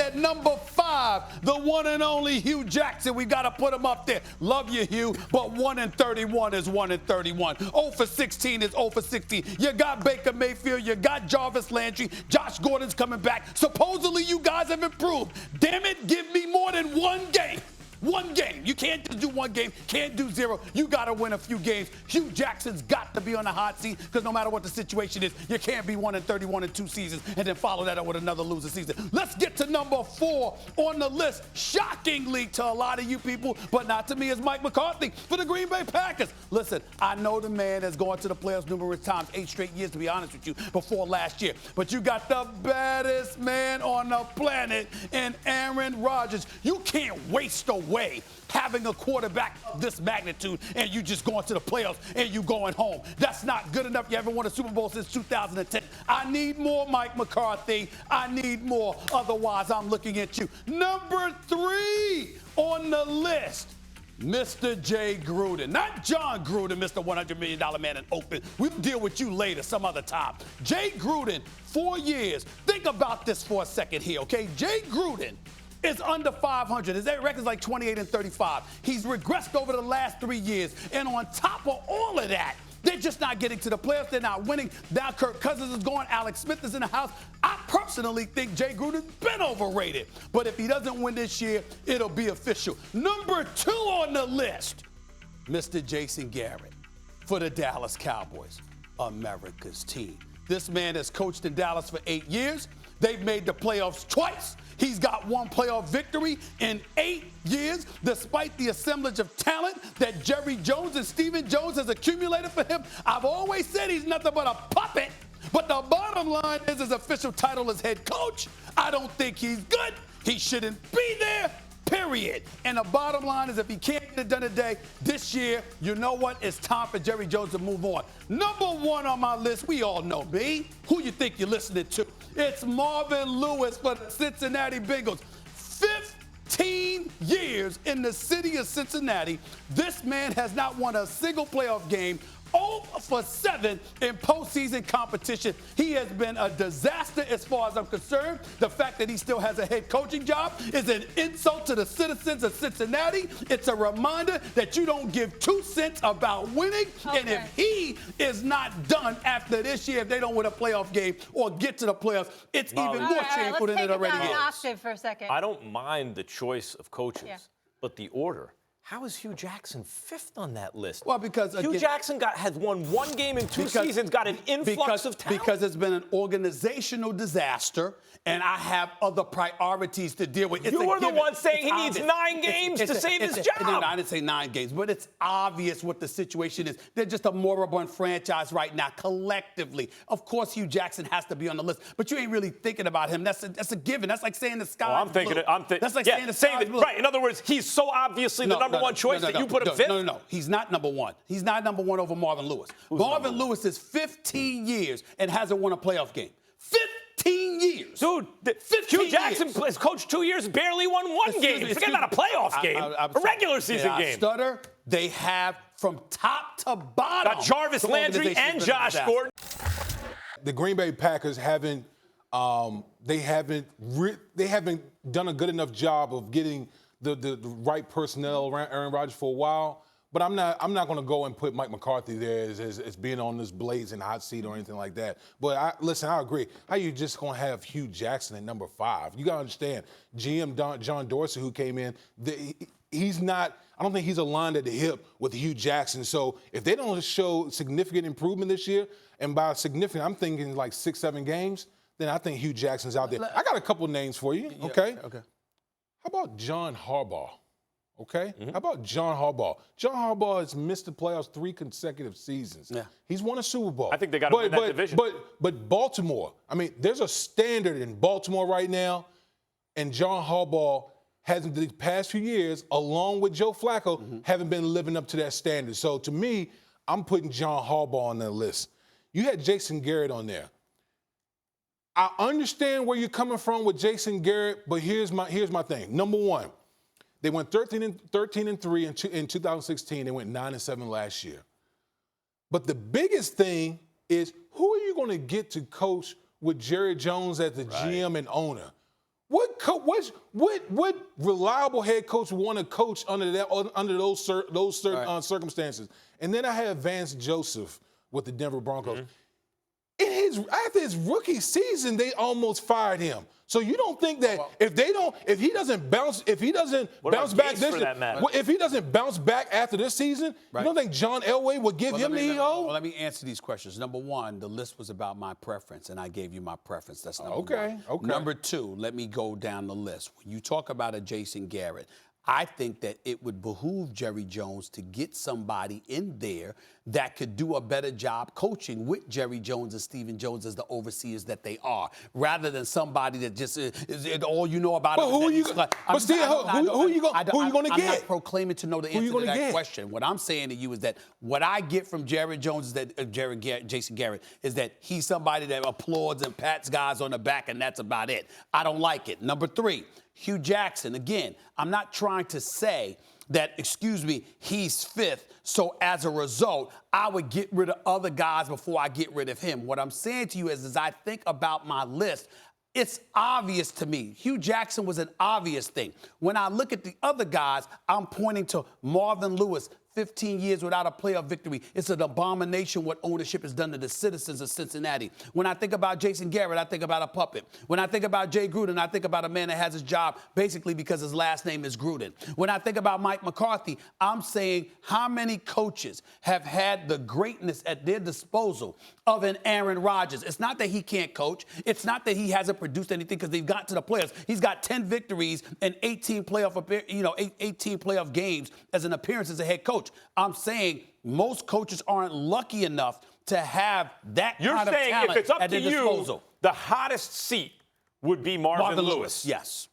at number 5, the one and only Hugh Jackson. We got to put him up there. Love you, Hugh, but 1-31 is 1-31. 0 for 16 is 0 for 16. You got Baker Mayfield. You got Jarvis Landry. Josh Gordon's coming back. Supposedly you guys have improved. Damn it, give me more than one game. One game. You can't just do one game, can't do 0. You got to win a few games. Hugh Jackson's got to be on the hot seat because no matter what the situation is, you can't be 1-31 in 2 seasons and then follow that up with another loser season. Let's get to number 4 on the list. Shockingly to a lot of you people, but not to me, is Mike McCarthy for the Green Bay Packers. Listen, I know the man has gone to the playoffs numerous times, 8 straight years, to be honest with you, before last year. But you got the baddest man on the planet in Aaron Rodgers. You can't waste away having a quarterback of this magnitude and you just going to the playoffs and you going home. That's not good enough. You haven't won a Super Bowl since 2010. I need more, Mike McCarthy. I need more. Otherwise, I'm looking at you. Number 3 on the list, Mr. Jay Gruden. Not John Gruden, Mr. $100 million man in Oakland. We'll deal with you later some other time. Jay Gruden, 4 years. Think about this for a second here, okay? Jay Gruden is under 500. His record's like 28-35. He's regressed over the last 3 years. And on top of all of that, they're just not getting to the playoffs. They're not winning. Now Kirk Cousins is gone. Alex Smith is in the house. I personally think Jay Gruden's been overrated. But if he doesn't win this year, it'll be official. Number 2 on the list, Mr. Jason Garrett for the Dallas Cowboys, America's team. This man has coached in Dallas for 8 years. They've made the playoffs twice. He's got 1 playoff victory in 8 years, despite the assemblage of talent that Jerry Jones and Stephen Jones has accumulated for him. I've always said he's nothing but a puppet, but the bottom line is his official title as head coach. I don't think he's good. He shouldn't be there, period. And the bottom line is if he can't get it done today, this year, you know what? It's time for Jerry Jones to move on. Number 1 on my list, we all know me. Who you think you're listening to? It's Marvin Lewis for the Cincinnati Bengals. 15 years in the city of Cincinnati. This man has not won a single playoff game. 0 for 7 in postseason competition. He has been a disaster as far as I'm concerned. The fact that he still has a head coaching job is an insult to the citizens of Cincinnati. It's a reminder that you don't give 2 cents about winning. Okay. And if he is not done after this year, if they don't win a playoff game or get to the playoffs, it's even more shameful than it already is. Let's take it down an octave for a second. I don't mind the choice of coaches, but the order. How is Hugh Jackson 5th on that list? Well, because Hugh Jackson has won 1 game in 2 seasons, got an influx of talent. Because it's been an organizational disaster, and I have other priorities to deal with. You were the one saying he needs 9 games to save his job. No, I didn't say 9 games, but it's obvious what the situation is. They're just a moribund franchise right now, collectively. Of course, Hugh Jackson has to be on the list, but you ain't really thinking about him. That's a given. That's like saying the sky is blue. That's like saying the sky is blue. Right. In other words, he's so obviously the number one choice that you put him 5th? No. He's not number 1. He's not number 1 over Marvin Lewis. Marvin Lewis is 15 years and hasn't won a playoff game. 15 years. Dude, Hugh Jackson has coached 2 years, barely won 1 game. Forget about a playoff game. A regular season game. Stutter, they have from top to bottom. Got Jarvis Landry and Josh Gordon. The Green Bay Packers haven't done a good enough job of getting the right personnel around Aaron Rodgers for a while. But I'm not going to go and put Mike McCarthy there as being on this blazing hot seat or anything like that. But I agree. How you just going to have Hugh Jackson at number 5? You got to understand, GM John Dorsey, who came in, he's not. I don't think he's aligned at the hip with Hugh Jackson. So if they don't show significant improvement this year, and by significant, I'm thinking like 6-7 games, then I think Hugh Jackson's out there. I got a couple names for you. Okay. Okay. How about John Harbaugh? Okay? How about John Harbaugh? John Harbaugh has missed the playoffs 3 consecutive seasons. Yeah. He's won a Super Bowl. I think they got to win that division. But Baltimore, I mean, there's a standard in Baltimore right now, and John Harbaugh hasn't, the past few years, along with Joe Flacco, haven't been living up to that standard. So to me, I'm putting John Harbaugh on that list. You had Jason Garrett on there. I understand where you're coming from with Jason Garrett, but here's my thing. Number 1, they went 13-3 in 2016. They went 9-7 last year. But the biggest thing is, who are you going to get to coach with Jerry Jones as the GM and owner? What reliable head coach want to coach under those certain circumstances? And then I had Vance Joseph with the Denver Broncos. After his rookie season, they almost fired him. So you don't think that if he doesn't bounce back after this season, you don't think John Elway would give him the EO? Let me answer these questions. Number one, the list was about my preference, and I gave you my preference. That's number one. Okay. Number two, let me go down the list. When you talk about a Jason Garrett, I think that it would behoove Jerry Jones to get somebody in there that could do a better job coaching with Jerry Jones and Stephen Jones as the overseers that they are, rather than somebody that just is all you know about. But who are you going to get? I'm not proclaiming to know the answer to that question. What I'm saying to you is that what I get from Jerry Jones is that Jason Garrett is that he's somebody that applauds and pats guys on the back, and that's about it. I don't like it. Number three, Hugh Jackson. Again, I'm not trying to say that, he's fifth. So as a result, I would get rid of other guys before I get rid of him. What I'm saying to you is, as I think about my list, it's obvious to me. Hugh Jackson was an obvious thing. When I look at the other guys, I'm pointing to Marvin Lewis, 15 years without a playoff victory. It's an abomination what ownership has done to the citizens of Cincinnati. When I think about Jason Garrett, I think about a puppet. When I think about Jay Gruden, I think about a man that has his job basically because his last name is Gruden. When I think about Mike McCarthy, I'm saying how many coaches have had the greatness at their disposal of an Aaron Rodgers. It's not that he can't coach. It's not that he hasn't produced anything because they've got to the playoffs. He's got 10 victories and 18 playoff games as an appearance as a head coach. I'm saying most coaches aren't lucky enough to have that kind of talent if it's up at their to you, disposal. The hottest seat would be Marvin Lewis. Yes.